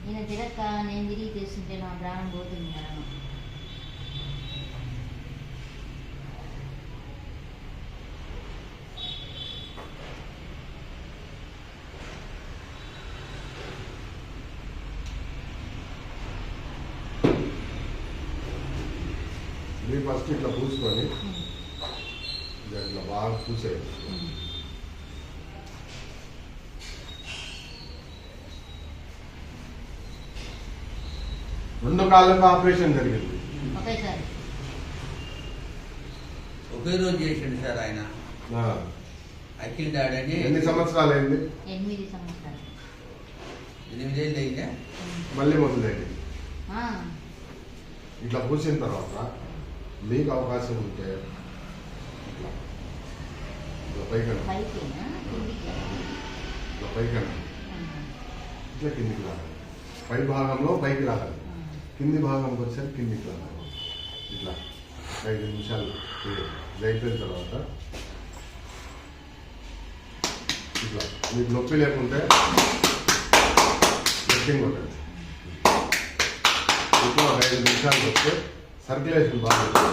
ఈయన తిరక్క నేను తిరిగి తెస్తుంటే నా ప్రాణం పోతుంది మేడం. ఫస్ట్ ఇట్లా పూసుకొని ఇట్లా బాగా పూసేది. రెండు కాళ్ళకు ఆపరేషన్ జరిగింది ఒకే రోజు చేసిండు సార్ ఆయన. అఖిల్ డాడ్ అని. ఎన్ని సంవత్సరాలు అయింది? 8 సంవత్సరాలు. 8 ఏళ్ళు అయిందా? మళ్ళీ మొదలైంది. ఇట్లా పూసిన తర్వాత మీకు అవకాశం ఉంటే ఇట్లా పైకన్నా ఇట్లా కిందికి రావాలి. పై భాగంలో పైకి రావాలి, కింది భాగంకి వచ్చారు కిందికి రావాలి. ఇట్లా 5 నిమిషాలు అయిపోయిన తర్వాత ఇట్లా మీకు నొప్పి లేకుంటే లెఫ్టింగ్ కొట్టండి. ఇప్పుడు 5 నిమిషాలు వస్తే సర్క్యులేషన్ బాగుంటుంది.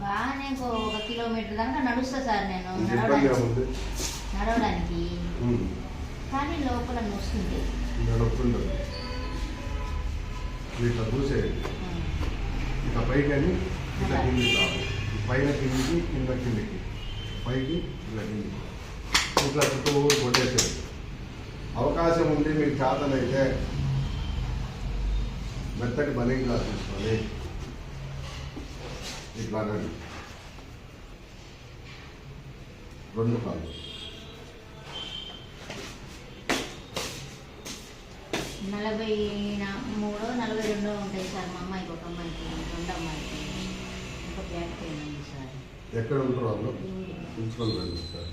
బాగానే 1 కిలోమీటర్ దాకా నడుస్తా సార్ నేను నడవడానికి, కానీ లోపల నొస్తుంది. నడుపుతుండదు. ఇట్లా చూసేయండి. ఇట్లా పైకి అని ఇట్లా కిందికి రావాలి. పైన కిందికి కింద కిందికి పైకి ఇట్లా కిందికి ఇట్లా చుట్టూ కొట్టేసేది. అవకాశం ఉండి మీకు చేతనైతే మెత్తటి బలింగ్ క్లాస్ తీసుకొని ఇట్లా 2 కాళ్ళు 43, 42 ఉంటాయి సార్. మా అమ్మాయికి, ఒక అమ్మాయికి, 2 అమ్మాయికి, ఒక బ్యాక్ పెయిన్ ఉంది సార్. ఎక్కడ ఉంటారు వాళ్ళు? పిలుచుకొని రండి సార్.